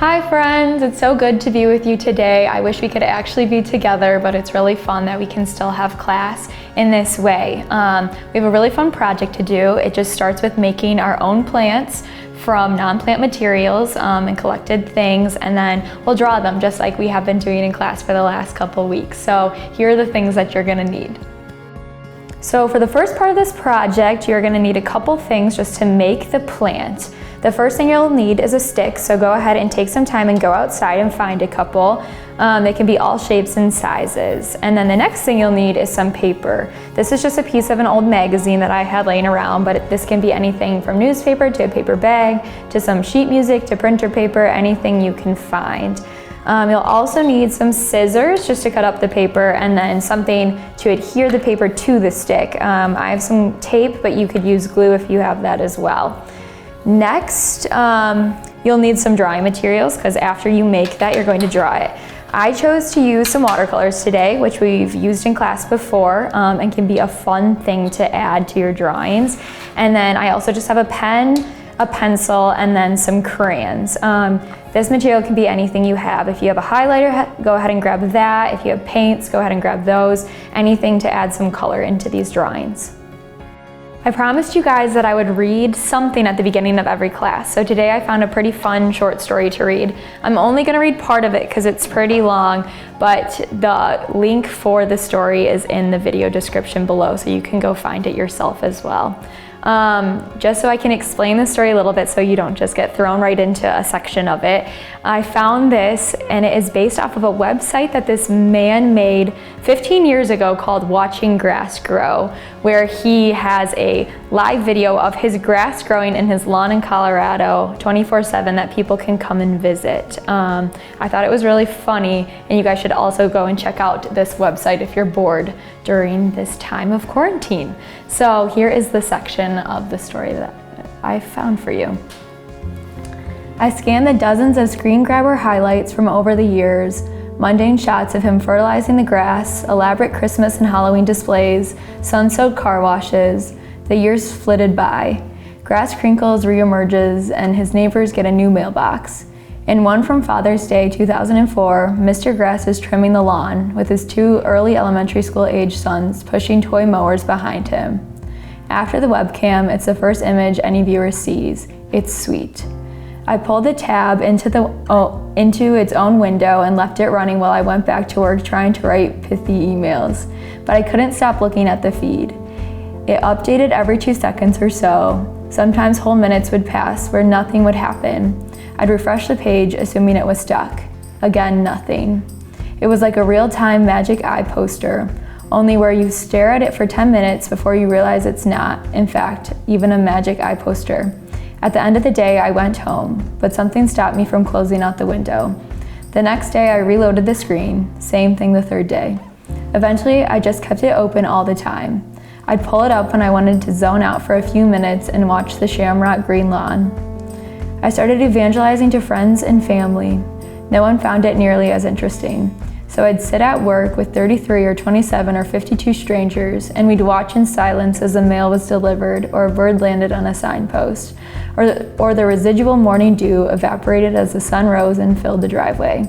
Hi friends, it's so good to be with you today. I wish we could actually be together, but it's really fun that we can still have class in this way. We have a really fun project to do. It just starts with making our own plants from non-plant materials and collected things, and then we'll draw them just like we have been doing in class for the last couple weeks. So here are the things that you're gonna need. So for the first part of this project, you're gonna need a couple things just to make the plant. The first thing you'll need is a stick, so go ahead and take some time and go outside and find a couple. They can be all shapes and sizes. And then the next thing you'll need is some paper. This is just a piece of an old magazine that I had laying around, but this can be anything from newspaper to a paper bag, to some sheet music, to printer paper, anything you can find. You'll also need some scissors just to cut up the paper, and then something to adhere the paper to the stick. I have some tape, but you could use glue if you have that as well. Next, you'll need some drawing materials, because after you make that, you're going to draw it. I chose to use some watercolors today, which we've used in class before, and can be a fun thing to add to your drawings. And then I also just have a pen, a pencil, and then some crayons. This material can be anything you have. If you have a highlighter, go ahead and grab that. If you have paints, go ahead and grab those. Anything to add some color into these drawings. I promised you guys that I would read something at the beginning of every class, so today I found a pretty fun short story to read. I'm only going to read part of it because it's pretty long, but the link for the story is in the video description below, so you can go find it yourself as well. Just so I can explain the story a little bit so you don't just get thrown right into a section of it, I found this, and it is based off of a website that this man made 15 years ago called Watching Grass Grow, where he has a live video of his grass growing in his lawn in Colorado 24/7 that people can come and visit. I thought it was really funny, and you guys should also go and check out this website if you're bored during this time of quarantine. So here is the section of the story that I found for you. I scanned the dozens of screen grabber highlights from over the years, mundane shots of him fertilizing the grass, elaborate Christmas and Halloween displays, sun-soaked car washes. The years flitted by. Grass crinkles, reemerges, and his neighbors get a new mailbox. In one from Father's Day 2004, Mr. Grass is trimming the lawn with his two early elementary school age sons pushing toy mowers behind him. After the webcam, it's the first image any viewer sees. It's sweet. I pulled the tab into its own window and left it running while I went back to work trying to write pithy emails, but I couldn't stop looking at the feed. It updated every 2 seconds or so. Sometimes whole minutes would pass where nothing would happen. I'd refresh the page, assuming it was stuck. Again, nothing. It was like a real-time magic eye poster, only where you stare at it for 10 minutes before you realize it's not, in fact, even a magic eye poster. At the end of the day, I went home, but something stopped me from closing out the window. The next day, I reloaded the screen. Same thing the third day. Eventually, I just kept it open all the time. I'd pull it up when I wanted to zone out for a few minutes and watch the shamrock green lawn. I started evangelizing to friends and family. No one found it nearly as interesting. So I'd sit at work with 33 or 27 or 52 strangers, and we'd watch in silence as the mail was delivered or a bird landed on a signpost, or the residual morning dew evaporated as the sun rose and filled the driveway.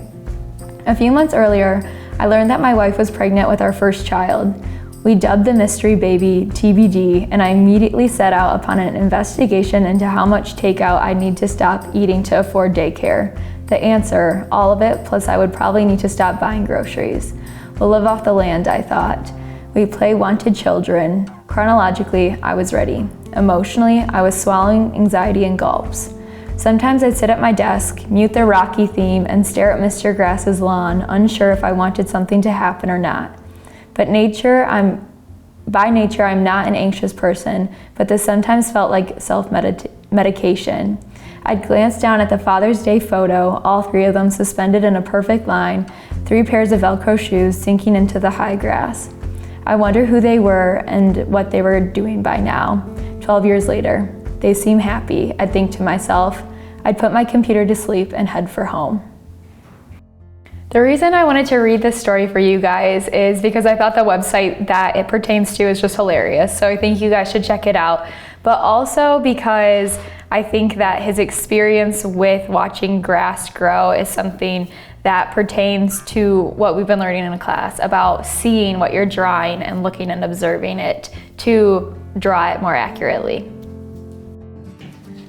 A few months earlier, I learned that my wife was pregnant with our first child. We dubbed the mystery baby TBD, and I immediately set out upon an investigation into how much takeout I'd need to stop eating to afford daycare. The answer, all of it, plus I would probably need to stop buying groceries. We'll live off the land, I thought. We play wanted children. Chronologically, I was ready. Emotionally, I was swallowing anxiety in gulps. Sometimes I'd sit at my desk, mute the Rocky theme, and stare at Mr. Grass's lawn, unsure if I wanted something to happen or not. But by nature, I'm not an anxious person, but this sometimes felt like self-medication. I'd glance down at the Father's Day photo, all three of them suspended in a perfect line, 3 pairs of Velcro shoes sinking into the high grass. I wonder who they were and what they were doing by now. 12 years later, they seem happy, I'd think to myself. I'd put my computer to sleep and head for home. The reason I wanted to read this story for you guys is because I thought the website that it pertains to is just hilarious. So I think you guys should check it out. But also because I think that his experience with watching grass grow is something that pertains to what we've been learning in class about seeing what you're drawing and looking and observing it to draw it more accurately.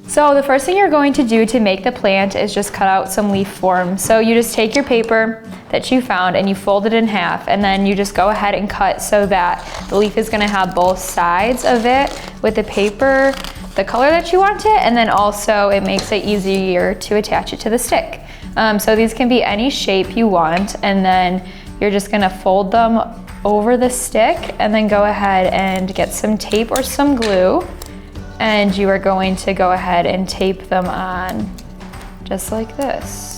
So the first thing you're going to do to make the plant is just cut out some leaf forms. So you just take your paper that you found and you fold it in half, and then you just go ahead and cut so that the leaf is going to have both sides of it with the paper, the color that you want it, and then also it makes it easier to attach it to the stick. So these can be any shape you want, and then you're just going to fold them over the stick and then go ahead and get some tape or some glue. And you are going to go ahead and tape them on just like this.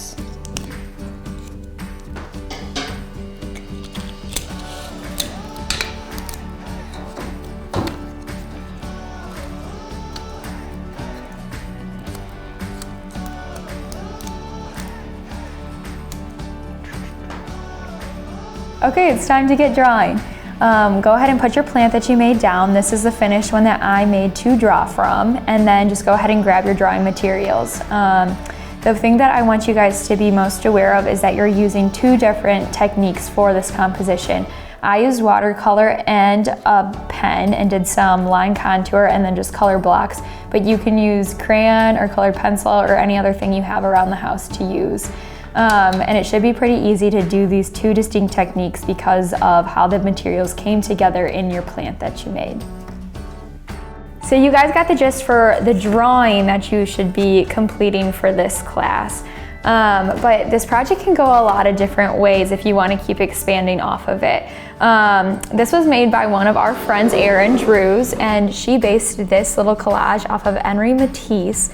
Okay, it's time to get drawing. Go ahead and put your plant that you made down. This is the finished one that I made to draw from, and then just go ahead and grab your drawing materials. The thing that I want you guys to be most aware of is that you're using two different techniques for this composition. I used watercolor and a pen and did some line contour and then just color blocks, but you can use crayon or colored pencil or any other thing you have around the house to use. And it should be pretty easy to do these two distinct techniques because of how the materials came together in your plant that you made. So you guys got the gist for the drawing that you should be completing for this class. But this project can go a lot of different ways if you want to keep expanding off of it. This was made by one of our friends, Erin Drews, and she based this little collage off of Henri Matisse,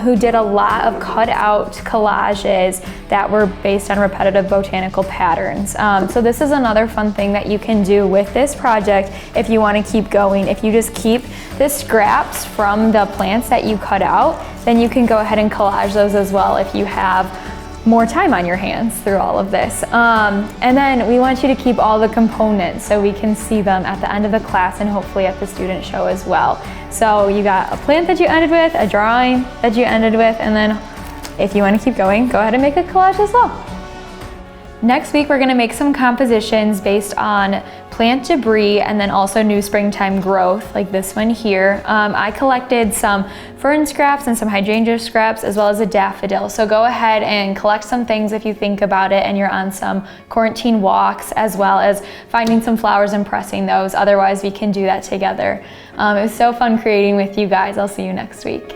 who did a lot of cut-out collages that were based on repetitive botanical patterns. So this is another fun thing that you can do with this project if you want to keep going. If you just keep the scraps from the plants that you cut out, then you can go ahead and collage those as well if you have more time on your hands through all of this. And then we want you to keep all the components so we can see them at the end of the class and hopefully at the student show as well. So you got a plant that you ended with, a drawing that you ended with, and then if you want to keep going, go ahead and make a collage as well. Next week, we're gonna make some compositions based on plant debris and then also new springtime growth, like this one here. I collected some fern scraps and some hydrangea scraps, as well as a daffodil. So go ahead and collect some things if you think about it and you're on some quarantine walks, as well as finding some flowers and pressing those. Otherwise, we can do that together. It was so fun creating with you guys. I'll see you next week.